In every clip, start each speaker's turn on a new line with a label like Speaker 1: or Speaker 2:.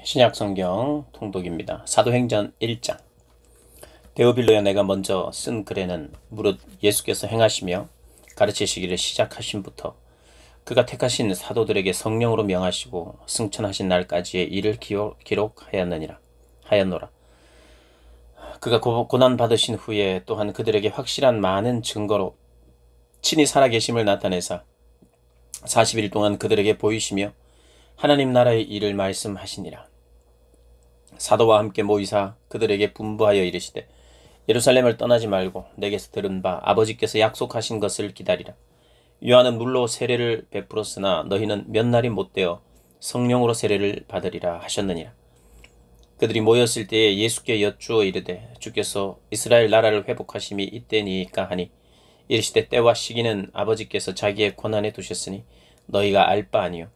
Speaker 1: 신약성경 통독입니다. 사도행전 1장. 데오빌로야, 내가 먼저 쓴 글에는 무릇 예수께서 행하시며 가르치시기를 시작하신부터 그가 택하신 사도들에게 성령으로 명하시고 승천하신 날까지의 일을 기록하였느니라 하였노라. 그가 고난 받으신 후에 또한 그들에게 확실한 많은 증거로 친히 살아계심을 나타내사 40일 동안 그들에게 보이시며 하나님 나라의 일을 말씀하시니라. 사도와 함께 모이사 그들에게 분부하여 이르시되, 예루살렘을 떠나지 말고 내게서 들은 바 아버지께서 약속하신 것을 기다리라. 요한은 물로 세례를 베풀었으나 너희는 몇 날이 못되어 성령으로 세례를 받으리라 하셨느니라. 그들이 모였을 때에 예수께 여쭈어 이르되, 주께서 이스라엘 나라를 회복하심이 이때니까 하니, 이르시되 때와 시기는 아버지께서 자기의 권한에 두셨으니 너희가 알 바 아니요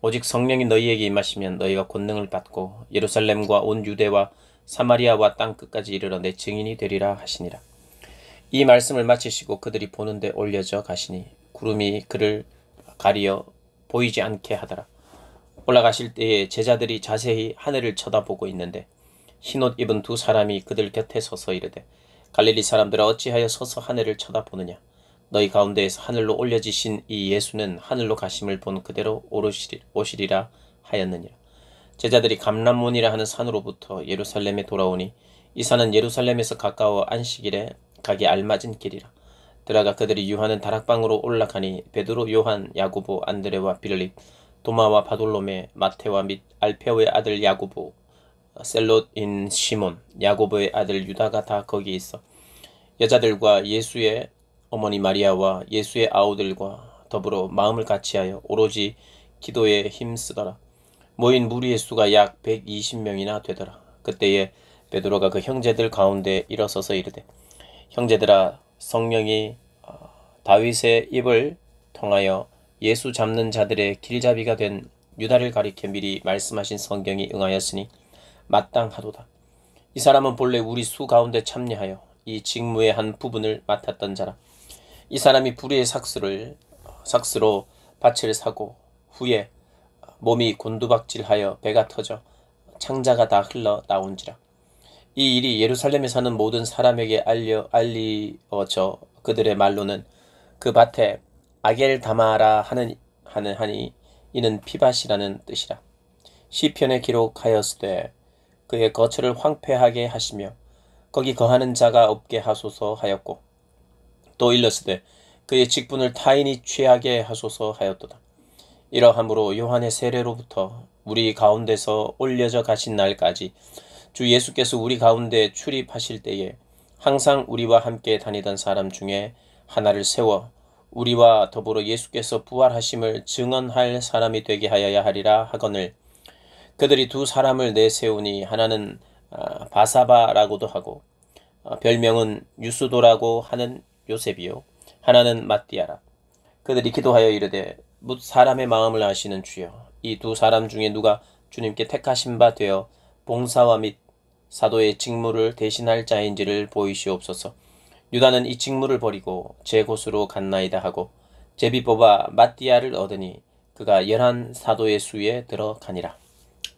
Speaker 1: 오직 성령이 너희에게 임하시면 너희가 권능을 받고 예루살렘과 온 유대와 사마리아와 땅 끝까지 이르러 내 증인이 되리라 하시니라. 이 말씀을 마치시고 그들이 보는데 올려져 가시니 구름이 그를 가리어 보이지 않게 하더라. 올라가실 때에 제자들이 자세히 하늘을 쳐다보고 있는데 흰옷 입은 두 사람이 그들 곁에 서서 이르되, 갈릴리 사람들아 어찌하여 서서 하늘을 쳐다보느냐. 너희 가운데에서 하늘로 올려지신 이 예수는 하늘로 가심을 본 그대로 오시리라 하였느니라. 제자들이 감람문이라 하는 산으로부터 예루살렘에 돌아오니 이 산은 예루살렘에서 가까워 안식일에 가기 알맞은 길이라. 들어가 그들이 유하는 다락방으로 올라가니 베드로, 요한, 야고보, 안드레와 빌립, 도마와 바돌로메, 마테와 및 알페오의 아들 야고보, 셀롯인 시몬, 야고보의 아들 유다가 다 거기 있어 여자들과 예수의 어머니 마리아와 예수의 아우들과 더불어 마음을 같이하여 오로지 기도에 힘쓰더라. 모인 무리의 수가 약 120명이나 되더라. 그때에 베드로가 그 형제들 가운데 일어서서 이르되, 형제들아, 성령이 다윗의 입을 통하여 예수 잡는 자들의 길잡이가 된 유다를 가리켜 미리 말씀하신 성경이 응하였으니 마땅하도다. 이 사람은 본래 우리 수 가운데 참여하여 이 직무의 한 부분을 맡았던 자라. 이 사람이 불의의 삭스로 밭을 사고 후에 몸이 곤두박질하여 배가 터져 창자가 다 흘러 나온지라. 이 일이 예루살렘에 사는 모든 사람에게 알리어져 그들의 말로는 그 밭에 아겔다마라 하니 이는 피밭이라는 뜻이라. 시편에 기록하였으되 그의 거처를 황폐하게 하시며 거기 거하는 자가 없게 하소서 하였고, 또 일렀으되 그의 직분을 타인이 취하게 하소서 하였도다. 이러함으로 요한의 세례로부터 우리 가운데서 올려져 가신 날까지 주 예수께서 우리 가운데 출입하실 때에 항상 우리와 함께 다니던 사람 중에 하나를 세워 우리와 더불어 예수께서 부활하심을 증언할 사람이 되게 하여야 하리라 하거늘, 그들이 두 사람을 내세우니 하나는 바사바라고도 하고 별명은 유스도라고 하는 요셉이요 하나는 마띠아라. 그들이 기도하여 이르되, 뭇 사람의 마음을 아시는 주여, 이 두 사람 중에 누가 주님께 택하신 바 되어 봉사와 및 사도의 직무를 대신할 자인지를 보이시옵소서. 유다는 이 직무를 버리고 제 곳으로 갔나이다 하고 제비 뽑아 마띠아를 얻으니 그가 11 사도의 수에 들어가니라.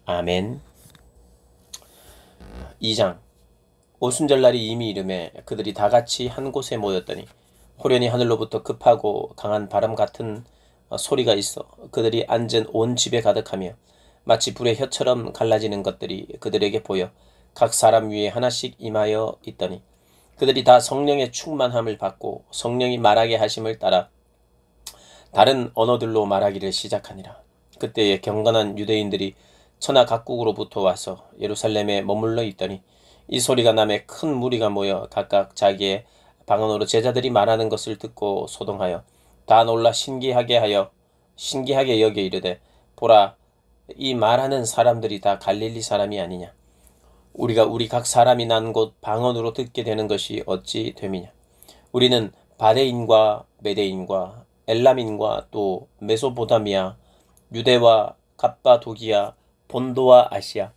Speaker 1: 아멘. 2장. 오순절날이 이미 이르매 그들이 다 같이 한 곳에 모였더니 호련히 하늘로부터 급하고 강한 바람 같은 소리가 있어 그들이 앉은 온 집에 가득하며 마치 불의 혀처럼 갈라지는 것들이 그들에게 보여 각 사람 위에 하나씩 임하여 있더니 그들이 다 성령의 충만함을 받고 성령이 말하게 하심을 따라 다른 언어들로 말하기를 시작하니라. 그때에 경건한 유대인들이 천하 각국으로부터 와서 예루살렘에 머물러 있더니 이 소리가 나매 큰 무리가 모여 각각 자기의 방언으로 제자들이 말하는 것을 듣고 소동하여 다 놀라 신기하게 여겨 이르되, 보라, 이 말하는 사람들이 다 갈릴리 사람이 아니냐. 우리가 우리 각 사람이 난 곳 방언으로 듣게 되는 것이 어찌 됨이냐. 우리는 바데인과 메데인과 엘람인과 또 메소포타미아, 유대와 갑바도기아, 본도와 아시아,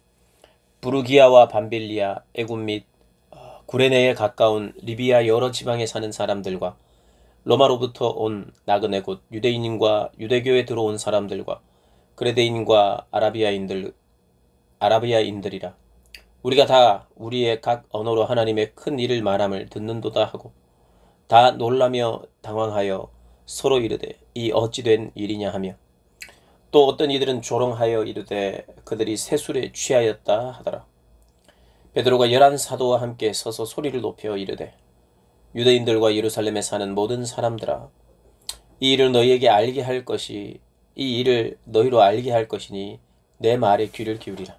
Speaker 1: 부르기아와 밤빌리아, 애굽 및 구레네에 가까운 리비아 여러 지방에 사는 사람들과 로마로부터 온 나그네 곧 유대인과 유대교에 들어온 사람들과 그레데인과 아라비아인들 아라비아인들이라. 우리가 다 우리의 각 언어로 하나님의 큰 일을 말함을 듣는도다 하고 다 놀라며 당황하여 서로 이르되 이 어찌 된 일이냐 하며 또 어떤 이들은 조롱하여 이르되 그들이 세술에 취하였다 하더라. 베드로가 11사도와 함께 서서 소리를 높여 이르되 유대인들과 예루살렘에 사는 모든 사람들아, 이 일을 너희에게 알게 할 것이 이 일을 너희로 알게 할 것이니 내 말에 귀를 기울이라.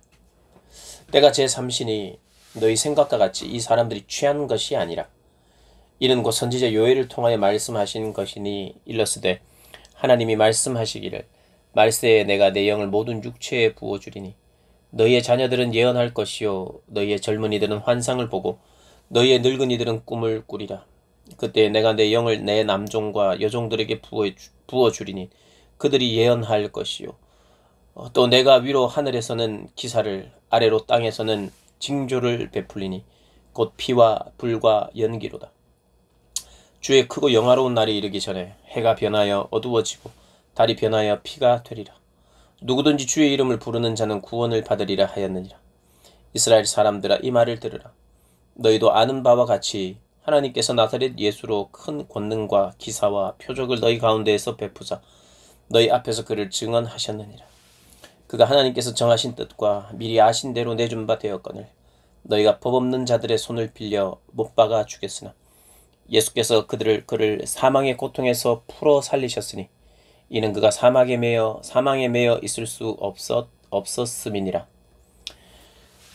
Speaker 1: 때가 제3시니 너희 생각과 같이 이 사람들이 취한 것이 아니라 이는 곧 선지자 요엘을 통하여 말씀하신 것이니 일러스되 하나님이 말씀하시기를 말세에 내가 내 영을 모든 육체에 부어주리니 너희의 자녀들은 예언할 것이요 너희의 젊은이들은 환상을 보고 너희의 늙은이들은 꿈을 꾸리라. 그때 내가 내 영을 내 남종과 여종들에게 부어주리니 그들이 예언할 것이요 또 내가 위로 하늘에서는 기사를 아래로 땅에서는 징조를 베풀리니 곧 피와 불과 연기로다. 주의 크고 영화로운 날이 이르기 전에 해가 변하여 어두워지고 달이 변하여 피가 되리라. 누구든지 주의 이름을 부르는 자는 구원을 받으리라 하였느니라. 이스라엘 사람들아, 이 말을 들으라. 너희도 아는 바와 같이 하나님께서 나사렛 예수로 큰 권능과 기사와 표적을 너희 가운데에서 베푸사 너희 앞에서 그를 증언하셨느니라. 그가 하나님께서 정하신 뜻과 미리 아신 대로 내준 바 되었거늘 너희가 법 없는 자들의 손을 빌려 못 박아 죽였으나 예수께서 그를 사망의 고통에서 풀어 살리셨으니 이는 그가 사망에 매여 있을 수 없었음이니라.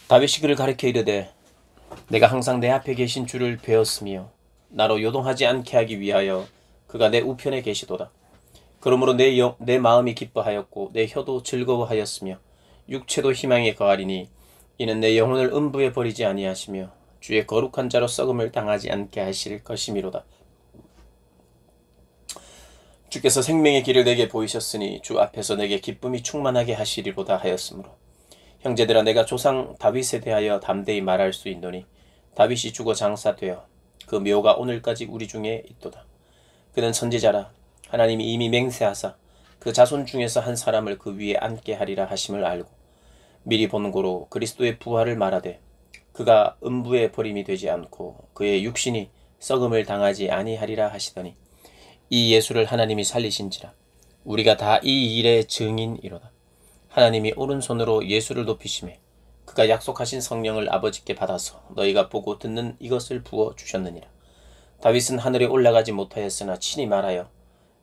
Speaker 1: 다윗이 그를 가리켜 이르되 내가 항상 내 앞에 계신 주를 배웠으며 나로 요동하지 않게 하기 위하여 그가 내 우편에 계시도다. 그러므로 내 마음이 기뻐하였고 내 혀도 즐거워하였으며 육체도 희망에 거하리니 이는 내 영혼을 음부에 버리지 아니하시며 주의 거룩한 자로 썩음을 당하지 않게 하실 것이미로다. 주께서 생명의 길을 내게 보이셨으니 주 앞에서 내게 기쁨이 충만하게 하시리로다 하였으므로 형제들아, 내가 조상 다윗에 대하여 담대히 말할 수 있노니 다윗이 죽어 장사되어 그 묘가 오늘까지 우리 중에 있도다. 그는 선지자라. 하나님이 이미 맹세하사 그 자손 중에서 한 사람을 그 위에 앉게 하리라 하심을 알고 미리 본고로 그리스도의 부활을 말하되 그가 음부에 버림이 되지 않고 그의 육신이 썩음을 당하지 아니하리라 하시더니 이 예수를 하나님이 살리신지라. 우리가 다 이 일의 증인이로다. 하나님이 오른손으로 예수를 높이시매 그가 약속하신 성령을 아버지께 받아서 너희가 보고 듣는 이것을 부어 주셨느니라. 다윗은 하늘에 올라가지 못하였으나 친히 말하여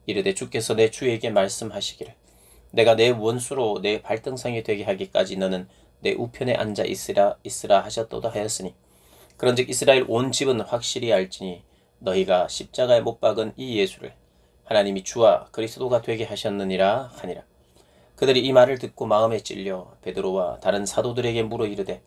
Speaker 1: 이르되 주께서 내 주에게 말씀하시기를 내가 내 원수로 내 발등상이 되게 하기까지 너는 내 우편에 앉아 있으라 하셨도다 하였으니 그런즉 이스라엘 온 집은 확실히 알지니 너희가 십자가에 못 박은 이 예수를 하나님이 주와 그리스도가 되게 하셨느니라 하니라. 그들이 이 말을 듣고 마음에 찔려 베드로와 다른 사도들에게 물어 이르되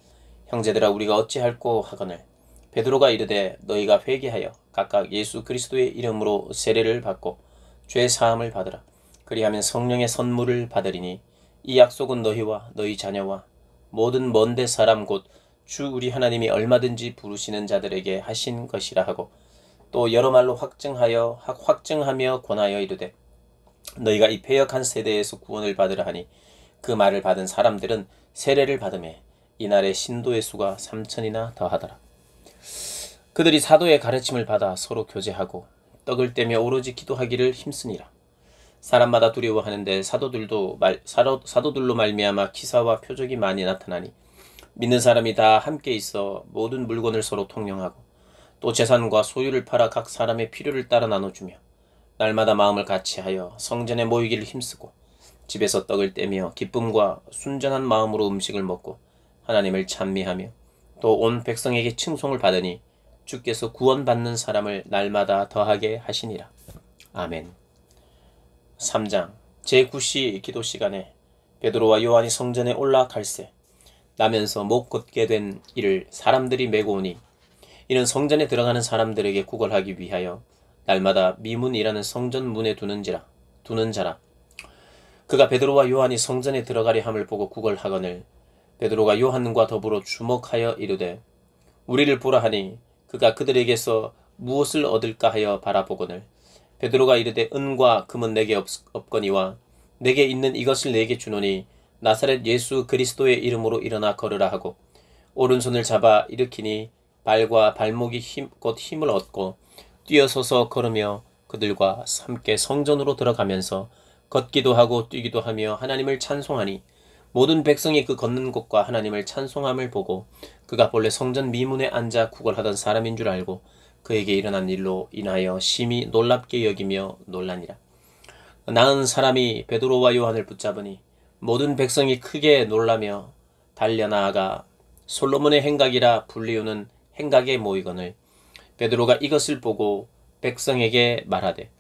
Speaker 1: 형제들아, 우리가 어찌할꼬 하거늘 베드로가 이르되 너희가 회개하여 각각 예수 그리스도의 이름으로 세례를 받고 죄 사함을 받으라. 그리하면 성령의 선물을 받으리니 이 약속은 너희와 너희 자녀와 모든 먼데 사람 곧 주 우리 하나님이 얼마든지 부르시는 자들에게 하신 것이라 하고 또 여러 말로 확증하며 권하여 이르되 너희가 이 패역한 세대에서 구원을 받으라 하니 그 말을 받은 사람들은 세례를 받음에 이날의 신도의 수가 3,000이나 더하더라. 그들이 사도의 가르침을 받아 서로 교제하고 떡을 떼며 오로지 기도하기를 힘쓰니라. 사람마다 두려워하는데 사도들로 말미암아 기사와 표적이 많이 나타나니 믿는 사람이 다 함께 있어 모든 물건을 서로 통용하고 또 재산과 소유를 팔아 각 사람의 필요를 따라 나눠주며 날마다 마음을 같이하여 성전에 모이기를 힘쓰고 집에서 떡을 떼며 기쁨과 순전한 마음으로 음식을 먹고 하나님을 찬미하며 또 온 백성에게 칭송을 받으니 주께서 구원받는 사람을 날마다 더하게 하시니라. 아멘. 3장 제9시 기도 시간에 베드로와 요한이 성전에 올라갈새 나면서 못 걷게 된 이를 사람들이 메고 오니 이는 성전에 들어가는 사람들에게 구걸하기 위하여 날마다 미문이라는 성전 문에 두는 자라. 그가 베드로와 요한이 성전에 들어가려 함을 보고 구걸하거늘 베드로가 요한과 더불어 주목하여 이르되 우리를 보라 하니 그가 그들에게서 무엇을 얻을까 하여 바라보거늘 베드로가 이르되 은과 금은 내게 없거니와 내게 있는 이것을 내게 주노니 나사렛 예수 그리스도의 이름으로 일어나 걸으라 하고 오른손을 잡아 일으키니 발과 발목이 곧 힘을 얻고 뛰어서서 걸으며 그들과 함께 성전으로 들어가면서 걷기도 하고 뛰기도 하며 하나님을 찬송하니 모든 백성이 그 걷는 곳과 하나님을 찬송함을 보고 그가 본래 성전 미문에 앉아 구걸하던 사람인 줄 알고 그에게 일어난 일로 인하여 심히 놀랍게 여기며 놀라니라. 나은 사람이 베드로와 요한을 붙잡으니 모든 백성이 크게 놀라며 달려나아가 솔로몬의 행각이라 불리우는 행각에 모이거늘 베드로가 이것을 보고 백성에게 말하되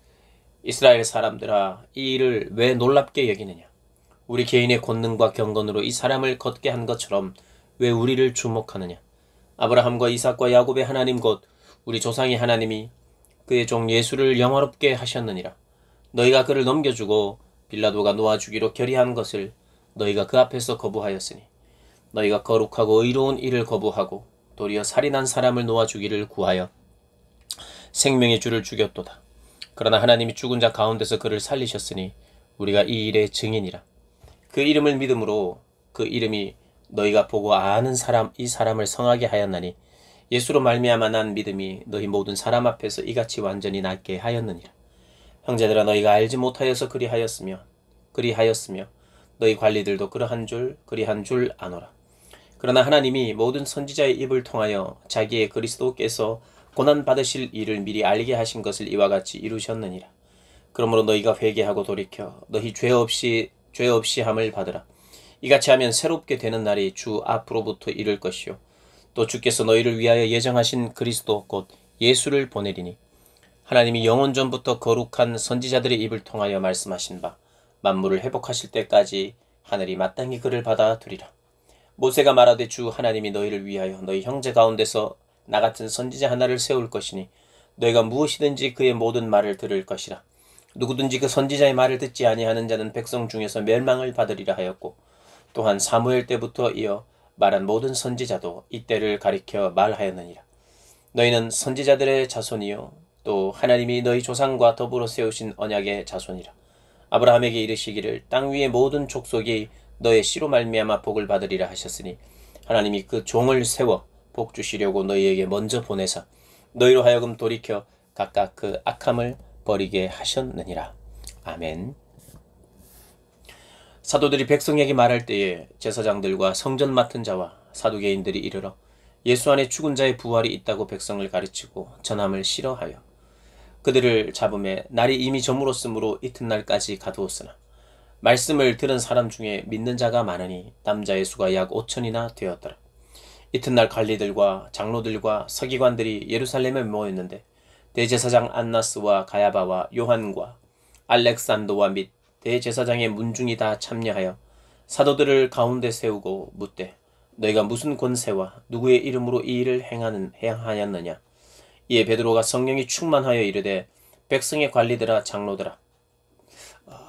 Speaker 1: 이스라엘 사람들아 이 일을 왜 놀랍게 여기느냐. 우리 개인의 권능과 경건으로 이 사람을 걷게 한 것처럼 왜 우리를 주목하느냐. 아브라함과 이삭과 야곱의 하나님 곧 우리 조상의 하나님이 그의 종 예수를 영화롭게 하셨느니라. 너희가 그를 넘겨주고 빌라도가 놓아주기로 결의한 것을 너희가 그 앞에서 거부하였으니 너희가 거룩하고 의로운 일을 거부하고 도리어 살인한 사람을 놓아주기를 구하여 생명의 주를 죽였도다. 그러나 하나님이 죽은 자 가운데서 그를 살리셨으니 우리가 이 일의 증인이라. 그 이름을 믿음으로 그 이름이 너희가 보고 아는 사람 이 사람을 성하게 하였나니 예수로 말미암아 난 믿음이 너희 모든 사람 앞에서 이같이 완전히 낫게 하였느니라. 형제들아 너희가 알지 못하여서 그리하였으며 너희 관리들도 그러한 줄 아노라. 그러나 하나님이 모든 선지자의 입을 통하여 자기의 그리스도께서 고난 받으실 일을 미리 알게 하신 것을 이와 같이 이루셨느니라. 그러므로 너희가 회개하고 돌이켜 너희 죄 없이 함을 받으라. 이같이 하면 새롭게 되는 날이 주 앞으로부터 이를 것이요 또 주께서 너희를 위하여 예정하신 그리스도 곧 예수를 보내리니 하나님이 영원 전부터 거룩한 선지자들의 입을 통하여 말씀하신 바 만물을 회복하실 때까지 하늘이 마땅히 그를 받아두리라. 모세가 말하되 주 하나님이 너희를 위하여 너희 형제 가운데서 나 같은 선지자 하나를 세울 것이니 너희가 무엇이든지 그의 모든 말을 들을 것이라. 누구든지 그 선지자의 말을 듣지 아니하는 자는 백성 중에서 멸망을 받으리라 하였고 또한 사무엘 때부터 이어 말한 모든 선지자도 이때를 가리켜 말하였느니라. 너희는 선지자들의 자손이요 또 하나님이 너희 조상과 더불어 세우신 언약의 자손이라. 아브라함에게 이르시기를 땅 위의 모든 족속이 너의 씨로 말미암아 복을 받으리라 하셨으니 하나님이 그 종을 세워 복 주시려고 너희에게 먼저 보내사 너희로 하여금 돌이켜 각각 그 악함을 버리게 하셨느니라. 아멘. 사도들이 백성에게 말할 때에 제사장들과 성전 맡은 자와 사두개인들이 이르러 예수 안에 죽은 자의 부활이 있다고 백성을 가르치고 전함을 싫어하여 그들을 잡음에 날이 이미 저물었으므로 이튿날까지 가두었으나 말씀을 들은 사람 중에 믿는 자가 많으니 남자의 수가 약 5천이나 되었더라. 이튿날 관리들과 장로들과 서기관들이 예루살렘에 모였는데 대제사장 안나스와 가야바와 요한과 알렉산더와 및 대제사장의 문중이 다 참여하여 사도들을 가운데 세우고 묻되 너희가 무슨 권세와 누구의 이름으로 이 일을 행하였느냐. 이에 베드로가 성령이 충만하여 이르되 백성의 관리들아 장로들아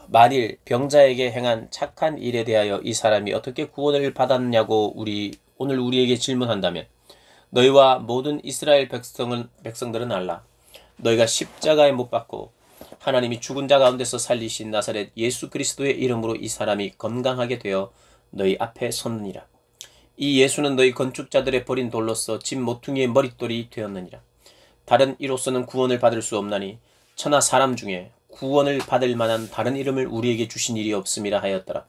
Speaker 1: 만일 병자에게 행한 착한 일에 대하여 이 사람이 어떻게 구원을 받았냐고 오늘 우리에게 질문한다면 너희와 모든 이스라엘 백성들은 알라. 너희가 십자가에 못 박고 하나님이 죽은 자 가운데서 살리신 나사렛 예수 그리스도의 이름으로 이 사람이 건강하게 되어 너희 앞에 섰느니라. 이 예수는 너희 건축자들의 버린 돌로서 집 모퉁이의 머릿돌이 되었느니라. 다른 이로서는 구원을 받을 수 없나니 천하 사람 중에 구원을 받을 만한 다른 이름을 우리에게 주신 일이 없음이라 하였더라.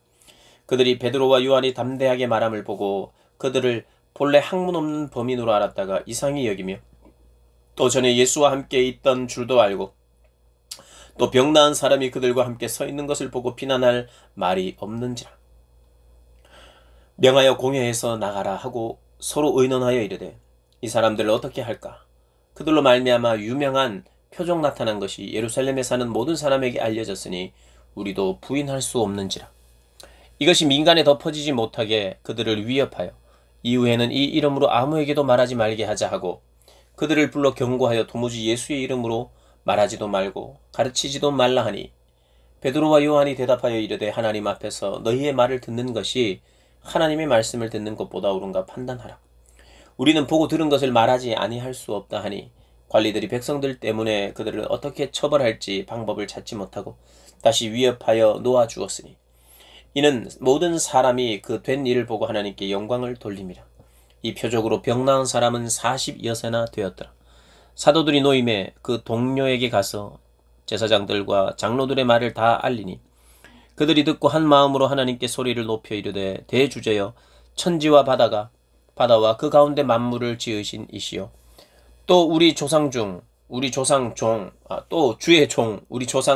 Speaker 1: 그들이 베드로와 요한이 담대하게 말함을 보고 그들을 본래 학문 없는 범인으로 알았다가 이상히 여기며 또 전에 예수와 함께 있던 줄도 알고 또 병 나은 사람이 그들과 함께 서 있는 것을 보고 비난할 말이 없는지라. 명하여 공회에서 나가라 하고 서로 의논하여 이르되 이 사람들을 어떻게 할까. 그들로 말미암아 유명한 표적 나타난 것이 예루살렘에 사는 모든 사람에게 알려졌으니 우리도 부인할 수 없는지라. 이것이 민간에 더 퍼지지 못하게 그들을 위협하여 이후에는 이 이름으로 아무에게도 말하지 말게 하자 하고 그들을 불러 경고하여 도무지 예수의 이름으로 말하지도 말고 가르치지도 말라 하니 베드로와 요한이 대답하여 이르되 하나님 앞에서 너희의 말을 듣는 것이 하나님의 말씀을 듣는 것보다 옳은가 판단하라. 우리는 보고 들은 것을 말하지 아니할 수 없다 하니 관리들이 백성들 때문에 그들을 어떻게 처벌할지 방법을 찾지 못하고 다시 위협하여 놓아주었으니 이는 모든 사람이 그 된 일을 보고 하나님께 영광을 돌립니다. 이 표적으로 병 나은 사람은 40여세나 되었더라. 사도들이 노임에 그 동료에게 가서 제사장들과 장로들의 말을 다 알리니 그들이 듣고 한 마음으로 하나님께 소리를 높여 이르되 대주제여 천지와 바다와 그 가운데 만물을 지으신 이시여 또 우리 조상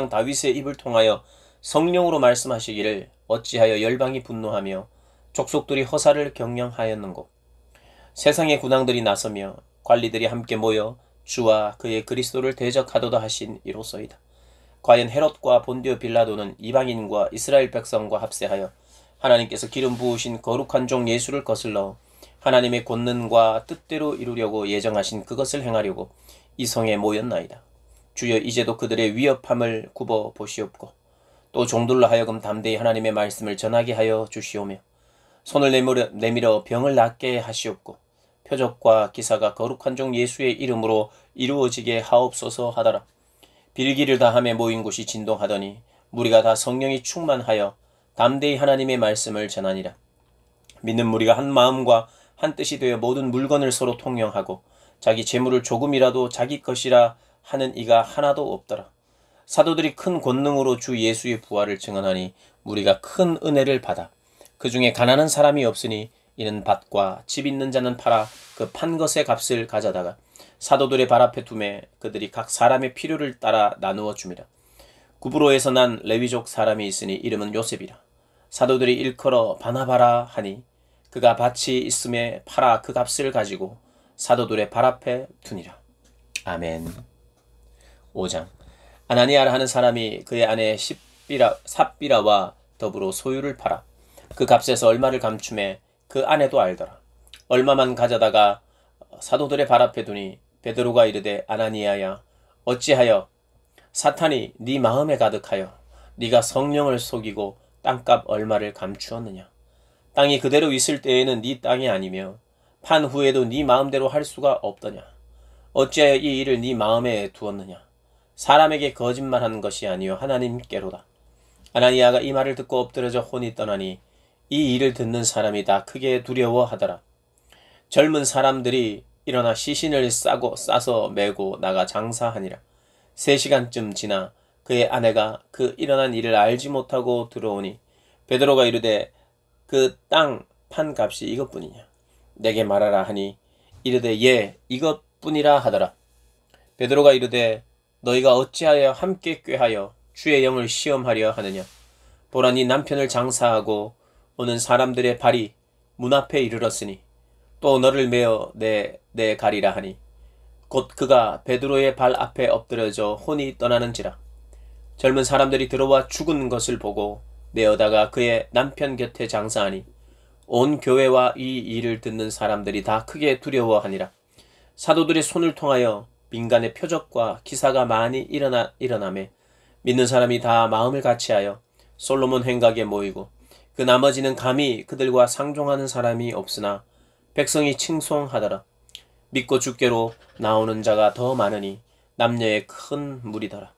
Speaker 1: 다윗의 입을 통하여 성령으로 말씀하시기를 어찌하여 열방이 분노하며 족속들이 허사를 경영하였는고. 세상의 군왕들이 나서며 관리들이 함께 모여 주와 그의 그리스도를 대적하도다 하신 이로소이다. 과연 헤롯과 본디오 빌라도는 이방인과 이스라엘 백성과 합세하여 하나님께서 기름 부으신 거룩한 종 예수를 거슬러 하나님의 권능과 뜻대로 이루려고 예정하신 그것을 행하려고 이 성에 모였나이다. 주여 이제도 그들의 위협함을 굽어 보시옵고 또 종들로 하여금 담대히 하나님의 말씀을 전하게 하여 주시오며 손을 내밀어 병을 낫게 하시옵고 표적과 기사가 거룩한 종 예수의 이름으로 이루어지게 하옵소서 하더라. 빌기를 다함에 모인 곳이 진동하더니 무리가 다 성령이 충만하여 담대히 하나님의 말씀을 전하니라. 믿는 무리가 한 마음과 한 뜻이 되어 모든 물건을 서로 통용하고 자기 재물을 조금이라도 자기 것이라 하는 이가 하나도 없더라. 사도들이 큰 권능으로 주 예수의 부활을 증언하니 무리가 큰 은혜를 받아 그 중에 가난한 사람이 없으니 이는 밭과 집 있는 자는 팔아 그 판 것의 값을 가져다가 사도들의 발 앞에 두매 그들이 각 사람의 필요를 따라 나누어 줍니다. 구브로에서 난 레위족 사람이 있으니 이름은 요셉이라. 사도들이 일컬어 바나바라 하니 그가 밭이 있음에 팔아 그 값을 가지고 사도들의 발 앞에 두니라. 아멘. 5장. 아나니아라 하는 사람이 그의 아내 삽비라와 더불어 소유를 팔아 그 값에서 얼마를 감춤해 그 아내도 알더라. 얼마만 가져다가 사도들의 발 앞에 두니 베드로가 이르되 아나니아야 어찌하여 사탄이 네 마음에 가득하여 네가 성령을 속이고 땅값 얼마를 감추었느냐. 땅이 그대로 있을 때에는 네 땅이 아니며 판 후에도 네 마음대로 할 수가 없더냐. 어찌하여 이 일을 네 마음에 두었느냐. 사람에게 거짓말하는 것이 아니요 하나님께로다. 아나니아가 이 말을 듣고 엎드려져 혼이 떠나니 이 일을 듣는 사람이 다 크게 두려워하더라. 젊은 사람들이 일어나 시신을 싸서 메고 나가 장사하니라. 3시간쯤 지나 그의 아내가 그 일어난 일을 알지 못하고 들어오니 베드로가 이르되 그 땅 판 값이 이것뿐이냐. 내게 말하라 하니 이르되 예 이것뿐이라 하더라. 베드로가 이르되 너희가 어찌하여 함께 꾀하여 주의 영을 시험하려 하느냐. 보라 네 남편을 장사하고 오는 사람들의 발이 문 앞에 이르렀으니 또 너를 메어 내 가리라 하니 곧 그가 베드로의 발 앞에 엎드려져 혼이 떠나는지라. 젊은 사람들이 들어와 죽은 것을 보고 메어다가 그의 남편 곁에 장사하니 온 교회와 이 일을 듣는 사람들이 다 크게 두려워하니라. 사도들의 손을 통하여 민간의 표적과 기사가 많이 일어나매 믿는 사람이 다 마음을 같이하여 솔로몬 행각에 모이고 그 나머지는 감히 그들과 상종하는 사람이 없으나 백성이 칭송하더라. 믿고 주께로 나오는 자가 더 많으니 남녀의 큰 무리더라.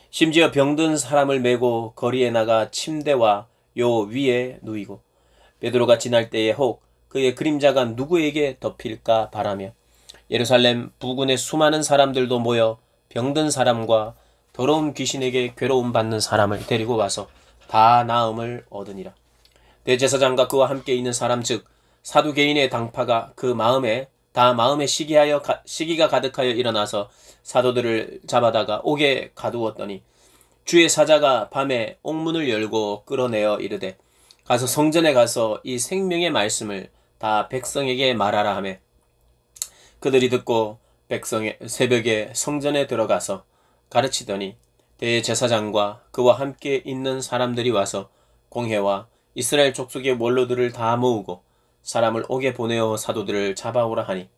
Speaker 1: 심지어 병든 사람을 메고 거리에 나가 침대와 요 위에 누이고 베드로가 지날 때에 혹 그의 그림자가 누구에게 덮일까 바라며 예루살렘 부근의 수많은 사람들도 모여 병든 사람과 더러운 귀신에게 괴로움 받는 사람을 데리고 와서 다 나음을 얻으니라. 대제사장과 그와 함께 있는 사람 즉 사두개인의 당파가 그 마음에 시기가 가득하여 일어나서 사도들을 잡아다가 옥에 가두었더니 주의 사자가 밤에 옥문을 열고 끌어내어 이르되 가서 성전에 가서 이 생명의 말씀을 다 백성에게 말하라 하며 그들이 듣고 새벽에 성전에 들어가서 가르치더니 대제사장과 그와 함께 있는 사람들이 와서 공회와 이스라엘 족속의 원로들을 다 모으고 사람을 옥에 보내어 사도들을 잡아오라 하니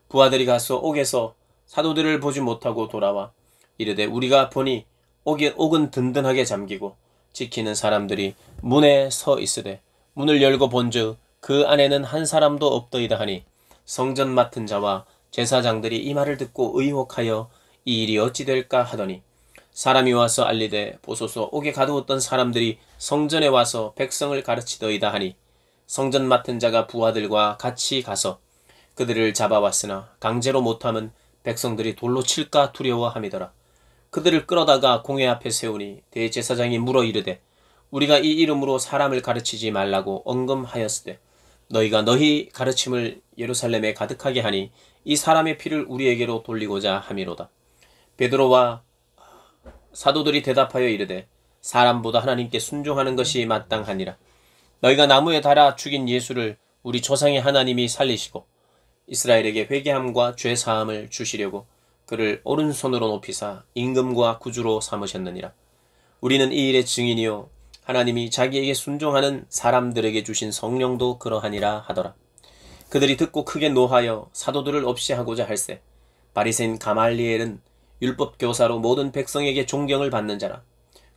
Speaker 1: 부하들이 가서 옥에서 사도들을 보지 못하고 돌아와 이르되 우리가 보니 옥은 든든하게 잠기고 지키는 사람들이 문에 서 있으되 문을 열고 본즉 그 안에는 한 사람도 없더이다 하니 성전 맡은 자와 제사장들이 이 말을 듣고 의혹하여 이 일이 어찌 될까 하더니 사람이 와서 알리되 보소서 옥에 가두었던 사람들이 성전에 와서 백성을 가르치더이다 하니 성전 맡은 자가 부하들과 같이 가서 그들을 잡아왔으나 강제로 못함은 백성들이 돌로 칠까 두려워함이더라. 그들을 끌어다가 공회 앞에 세우니 대제사장이 물어 이르되 우리가 이 이름으로 사람을 가르치지 말라고 언금하였으되 너희가 너희 가르침을 예루살렘에 가득하게 하니 이 사람의 피를 우리에게로 돌리고자 함이로다. 베드로와 사도들이 대답하여 이르되 사람보다 하나님께 순종하는 것이 마땅하니라. 너희가 나무에 달아 죽인 예수를 우리 조상의 하나님이 살리시고 이스라엘에게 회개함과 죄사함을 주시려고 그를 오른손으로 높이사 임금과 구주로 삼으셨느니라. 우리는 이 일의 증인이요 하나님이 자기에게 순종하는 사람들에게 주신 성령도 그러하니라 하더라. 그들이 듣고 크게 노하여 사도들을 없이 하고자 할세 바리새인 가말리엘은 율법 교사로 모든 백성에게 존경을 받는 자라.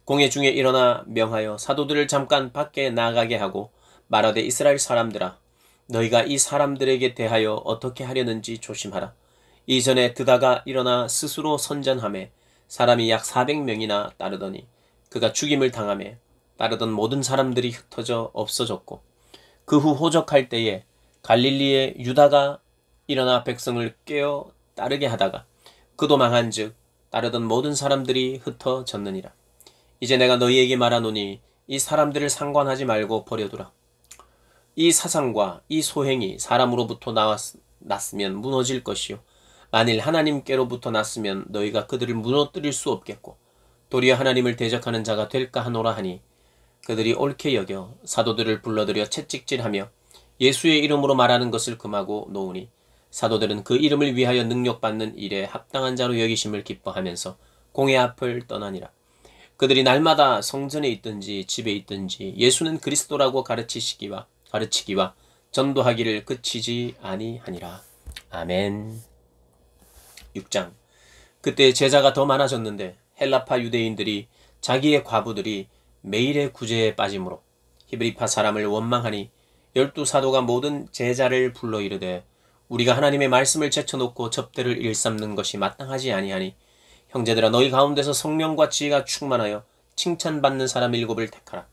Speaker 1: 공회 중에 일어나 명하여 사도들을 잠깐 밖에 나가게 하고 말하되 이스라엘 사람들아 너희가 이 사람들에게 대하여 어떻게 하려는지 조심하라. 이전에 드다가 일어나 스스로 선전하매 사람이 약 400명이나 따르더니 그가 죽임을 당하매 따르던 모든 사람들이 흩어져 없어졌고 그 후 호적할 때에 갈릴리의 유다가 일어나 백성을 깨어 따르게 하다가 그도 망한즉 따르던 모든 사람들이 흩어졌느니라. 이제 내가 너희에게 말하노니 이 사람들을 상관하지 말고 버려두라. 이 사상과 이 소행이 사람으로부터 났으면 무너질 것이요 만일 하나님께로부터 났으면 너희가 그들을 무너뜨릴 수 없겠고 도리어 하나님을 대적하는 자가 될까 하노라 하니 그들이 옳게 여겨 사도들을 불러들여 채찍질하며 예수의 이름으로 말하는 것을 금하고 놓으니 사도들은 그 이름을 위하여 능력받는 일에 합당한 자로 여기심을 기뻐하면서 공회 앞을 떠나니라. 그들이 날마다 성전에 있든지 집에 있든지 예수는 그리스도라고 가르치기와 전도하기를 그치지 아니하니라. 아멘. 6장. 그때 제자가 더 많아졌는데 헬라파 유대인들이 자기의 과부들이 매일의 구제에 빠짐으로 히브리파 사람을 원망하니 12사도가 모든 제자를 불러 이르되 우리가 하나님의 말씀을 제쳐놓고 접대를 일삼는 것이 마땅하지 아니하니 형제들아 너희 가운데서 성령과 지혜가 충만하여 칭찬받는 사람 7을 택하라.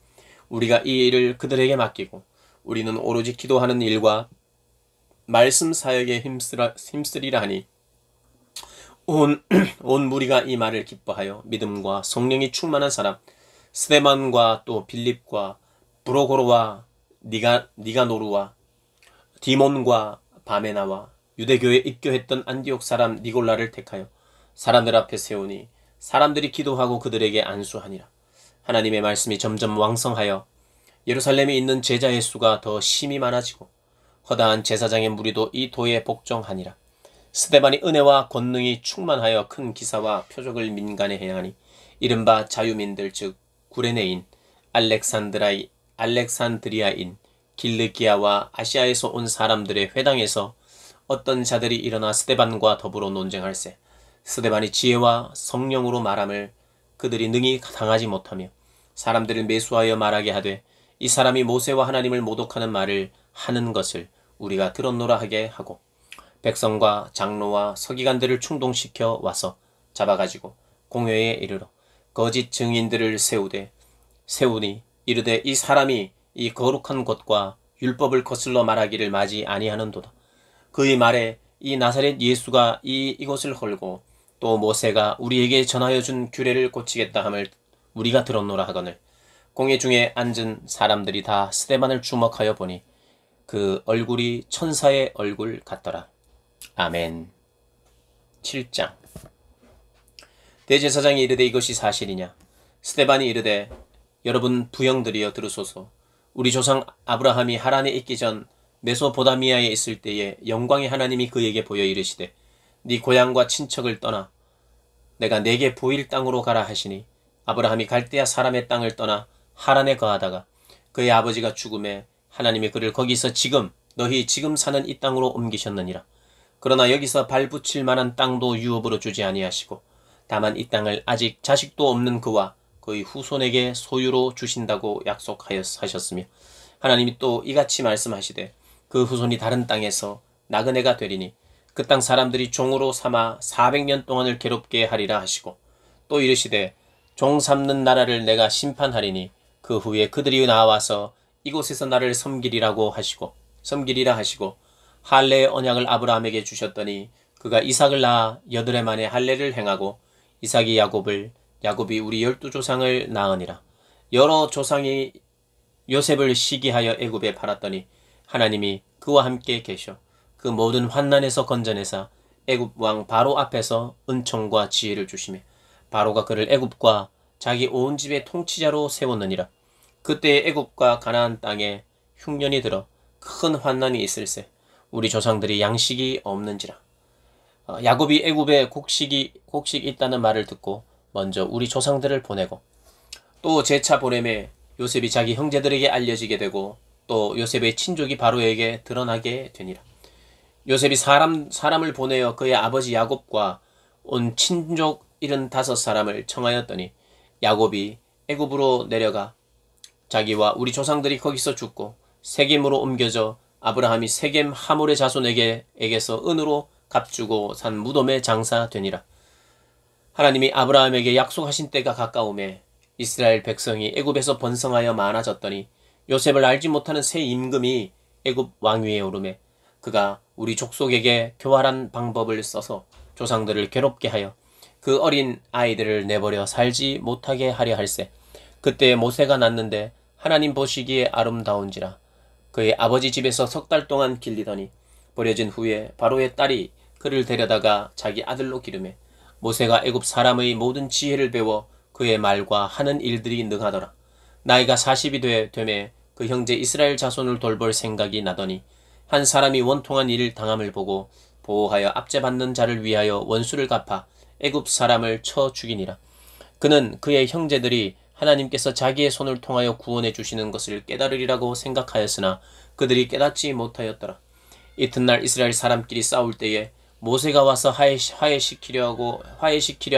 Speaker 1: 우리가 이 일을 그들에게 맡기고 우리는 오로지 기도하는 일과 말씀 사역에 힘쓰리라 하니 온 무리가 이 말을 기뻐하여 믿음과 성령이 충만한 사람 스데반과 또 빌립과 브로고로와 니가노루와 디몬과 바메나와 유대교에 입교했던 안디옥 사람 니골라를 택하여 사람들 앞에 세우니 사람들이 기도하고 그들에게 안수하니라. 하나님의 말씀이 점점 왕성하여 예루살렘에 있는 제자의 수가 더 심히 많아지고 허다한 제사장의 무리도 이 도에 복종하니라. 스데반이 은혜와 권능이 충만하여 큰 기사와 표적을 민간해야 하니 이른바 자유민들 즉 구레네인 알렉산드리아인 길르기아와 아시아에서 온 사람들의 회당에서 어떤 자들이 일어나 스데반과 더불어 논쟁할세 스데반이 지혜와 성령으로 말함을 그들이 능히 당하지 못하며 사람들을 매수하여 말하게 하되 이 사람이 모세와 하나님을 모독하는 말을 하는 것을 우리가 들었노라 하게 하고 백성과 장로와 서기관들을 충동시켜 와서 잡아가지고 공회에 이르러 거짓 증인들을 세우니 이르되 이 사람이 이 거룩한 것과 율법을 거슬러 말하기를 마지 아니하는도다. 그의 말에 이 나사렛 예수가 이것을 헐고 또 모세가 우리에게 전하여 준 규례를 고치겠다 함을 우리가 들었노라 하거늘 공회 중에 앉은 사람들이 다 스데반을 주목하여 보니 그 얼굴이 천사의 얼굴 같더라. 아멘. 7장. 대제사장이 이르되 이것이 사실이냐? 스데반이 이르되 여러분 부형들이여 들으소서. 우리 조상 아브라함이 하란에 있기 전 메소포다미아에 있을 때에 영광의 하나님이 그에게 보여 이르시되 네 고향과 친척을 떠나 내가 내게 보일 땅으로 가라 하시니 아브라함이 갈대아 사람의 땅을 떠나 하란에 거하다가 그의 아버지가 죽음에 하나님이 그를 거기서 너희 지금 사는 이 땅으로 옮기셨느니라. 그러나 여기서 발붙일 만한 땅도 유업으로 주지 아니하시고 다만 이 땅을 아직 자식도 없는 그와 그의 후손에게 소유로 주신다고 약속하셨으며 하나님이 또 이같이 말씀하시되 그 후손이 다른 땅에서 나그네가 되리니 그 땅 사람들이 종으로 삼아 400년 동안을 괴롭게 하리라 하시고 또 이르시되 종 삼는 나라를 내가 심판하리니 그 후에 그들이 나와서 이곳에서 나를 섬기리라 하시고 할례의 언약을 아브라함에게 주셨더니 그가 이삭을 낳아 8해 만에 할례를 행하고 이삭이 야곱이 우리 12조상을 낳으니라. 여러 조상이 요셉을 시기하여 애굽에 팔았더니 하나님이 그와 함께 계셔 그 모든 환난에서 건져내사 애굽 왕 바로 앞에서 은총과 지혜를 주시며 바로가 그를 애굽과 자기 온 집의 통치자로 세웠느니라. 그때에 애굽과 가나안 땅에 흉년이 들어 큰 환난이 있을세 우리 조상들이 양식이 없는지라. 야곱이 애굽에 곡식이 있다는 말을 듣고 먼저 우리 조상들을 보내고 또 재차 보내매 요셉이 자기 형제들에게 알려지게 되고 또 요셉의 친족이 바로에게 드러나게 되니라. 요셉이 사람을 보내어 그의 아버지 야곱과 온 친족 75사람을 청하였더니 야곱이 애굽으로 내려가 자기와 우리 조상들이 거기서 죽고 세겜으로 옮겨져 아브라함이 세겜 하몰의 자손에게서 은으로 값주고 산 무덤에 장사되니라. 하나님이 아브라함에게 약속하신 때가 가까우매 이스라엘 백성이 애굽에서 번성하여 많아졌더니 요셉을 알지 못하는 새 임금이 애굽 왕위에 오르매 그가 우리 족속에게 교활한 방법을 써서 조상들을 괴롭게 하여 그 어린 아이들을 내버려 살지 못하게 하려 할세. 그때 모세가 낳는데 하나님 보시기에 아름다운지라. 그의 아버지 집에서 3달 동안 길리더니 버려진 후에 바로의 딸이 그를 데려다가 자기 아들로 기르매 모세가 애굽 사람의 모든 지혜를 배워 그의 말과 하는 일들이 능하더라. 나이가 40이 되매 그 형제 이스라엘 자손을 돌볼 생각이 나더니 한 사람이 원통한 일을 당함을 보고 보호하여 압제받는 자를 위하여 원수를 갚아 애굽 사람을 쳐 죽이니라. 그는 그의 형제들이 하나님께서 자기의 손을 통하여 구원해 주시는 것을 깨달으리라고 생각하였으나 그들이 깨닫지 못하였더라. 이튿날 이스라엘 사람끼리 싸울 때에 모세가 와서 화해시키려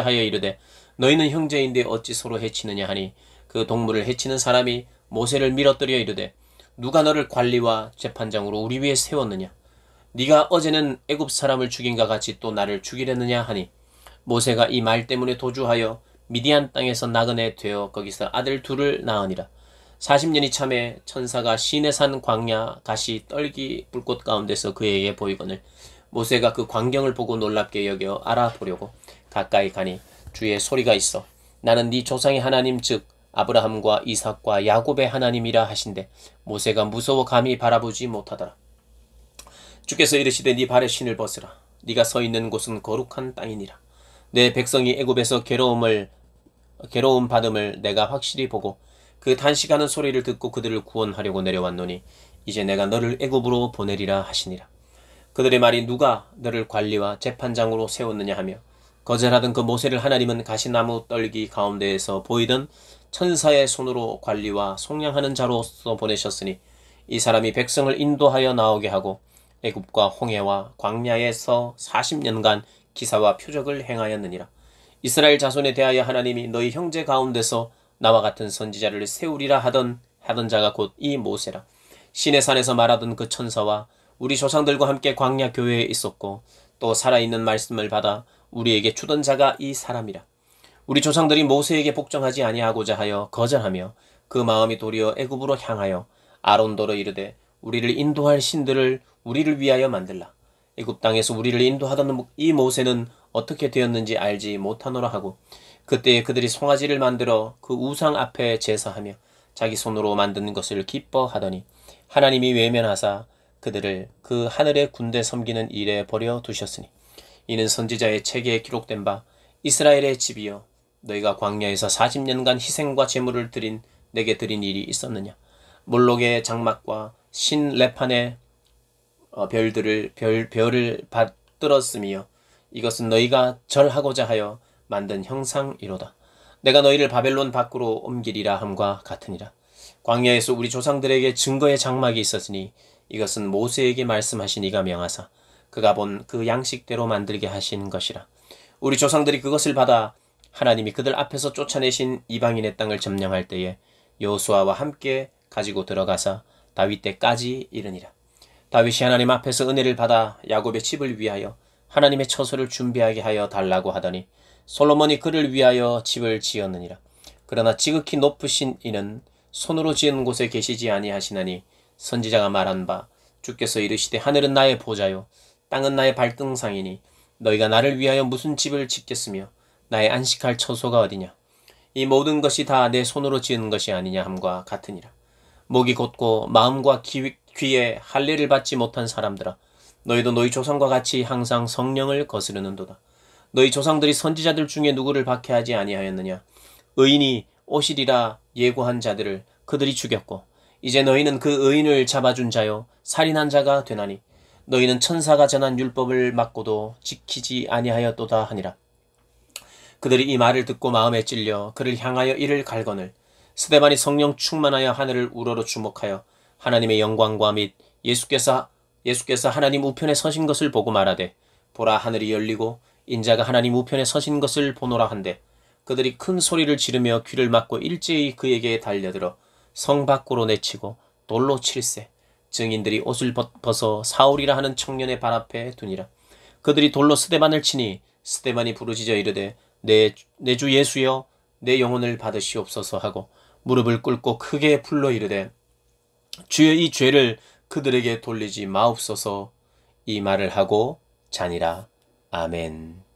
Speaker 1: 하여 이르되 너희는 형제인데 어찌 서로 해치느냐 하니 그 동물을 해치는 사람이 모세를 밀어뜨려 이르되 누가 너를 관리와 재판장으로 우리 위에 세웠느냐? 네가 어제는 애굽 사람을 죽인과 같이 또 나를 죽이려느냐 하니 모세가 이 말 때문에 도주하여 미디안 땅에서 나그네 되어 거기서 아들 둘을 낳으니라. 40년이 참에 천사가 시내산 광야 가시 떨기 불꽃 가운데서 그에게 보이거늘 모세가 그 광경을 보고 놀랍게 여겨 알아보려고 가까이 가니 주의 소리가 있어 나는 네 조상의 하나님 즉 아브라함과 이삭과 야곱의 하나님이라 하신대 모세가 무서워 감히 바라보지 못하더라. 주께서 이르시되 네 발에 신을 벗으라. 네가 서 있는 곳은 거룩한 땅이니라. 내 백성이 애굽에서 괴로움 받음을 내가 확실히 보고 그 단식하는 소리를 듣고 그들을 구원하려고 내려왔노니 이제 내가 너를 애굽으로 보내리라 하시니라. 그들의 말이 누가 너를 관리와 재판장으로 세웠느냐 하며 거절하던 그 모세를 하나님은 가시나무 떨기 가운데에서 보이던 천사의 손으로 관리와 속량하는 자로서 보내셨으니 이 사람이 백성을 인도하여 나오게 하고 애굽과 홍해와 광야에서 40년간 기사와 표적을 행하였느니라. 이스라엘 자손에 대하여 하나님이 너희 형제 가운데서 나와 같은 선지자를 세우리라 하던 자가 곧 이 모세라. 시내산에서 말하던 그 천사와 우리 조상들과 함께 광야 교회에 있었고 또 살아있는 말씀을 받아 우리에게 주던 자가 이 사람이라. 우리 조상들이 모세에게 복종하지 아니하고자 하여 거절하며 그 마음이 도리어 애굽으로 향하여 아론더러 이르되 우리를 인도할 신들을 우리를 위하여 만들라. 애굽 땅에서 우리를 인도하던 이 모세는 어떻게 되었는지 알지 못하노라 하고 그때에 그들이 송아지를 만들어 그 우상 앞에 제사하며 자기 손으로 만든 것을 기뻐하더니 하나님이 외면하사 그들을 그 하늘의 군대 섬기는 일에 버려 두셨으니 이는 선지자의 책에 기록된 바 이스라엘의 집이여 너희가 광야에서 40년간 희생과 제물을 내게 드린 일이 있었느냐. 몰록의 장막과 신 레판의 별을 받들었으며 이것은 너희가 절하고자 하여 만든 형상이로다. 내가 너희를 바벨론 밖으로 옮기리라 함과 같으니라. 광야에서 우리 조상들에게 증거의 장막이 있었으니 이것은 모세에게 말씀하신 이가 명하사 그가 본 그 양식대로 만들게 하신 것이라. 우리 조상들이 그것을 받아 하나님이 그들 앞에서 쫓아내신 이방인의 땅을 점령할 때에 여호수아와 함께 가지고 들어가사 다윗 때까지 이르니라. 다윗이 하나님 앞에서 은혜를 받아 야곱의 집을 위하여 하나님의 처소를 준비하게 하여 달라고 하더니 솔로몬이 그를 위하여 집을 지었느니라. 그러나 지극히 높으신 이는 손으로 지은 곳에 계시지 아니하시나니 선지자가 말한 바 주께서 이르시되 하늘은 나의 보좌요 땅은 나의 발등상이니 너희가 나를 위하여 무슨 집을 짓겠으며 나의 안식할 처소가 어디냐. 이 모든 것이 다 내 손으로 지은 것이 아니냐 함과 같으니라. 목이 곧고 마음과 귀에 할례를 받지 못한 사람들아, 너희도 너희 조상과 같이 항상 성령을 거스르는도다. 너희 조상들이 선지자들 중에 누구를 박해하지 아니하였느냐. 의인이 오시리라 예고한 자들을 그들이 죽였고 이제 너희는 그 의인을 잡아준 자요 살인한 자가 되나니 너희는 천사가 전한 율법을 막고도 지키지 아니하였도다 하니라. 그들이 이 말을 듣고 마음에 찔려 그를 향하여 이를 갈거늘 스데반이 성령 충만하여 하늘을 우러러 주목하여 하나님의 영광과 및 예수께서 하나님 우편에 서신 것을 보고 말하되 보라 하늘이 열리고 인자가 하나님 우편에 서신 것을 보노라 한데 그들이 큰 소리를 지르며 귀를 막고 일제히 그에게 달려들어 성 밖으로 내치고 돌로 칠세. 증인들이 옷을 벗어 사울이라 하는 청년의 발 앞에 두니라. 그들이 돌로 스데반을 치니 스데반이 부르짖어 이르되 내 주 예수여 내 영혼을 받으시옵소서 하고 무릎을 꿇고 크게 불러 이르되 주여 이 죄를 그들에게 돌리지 마옵소서. 이 말을 하고 자니라. 아멘.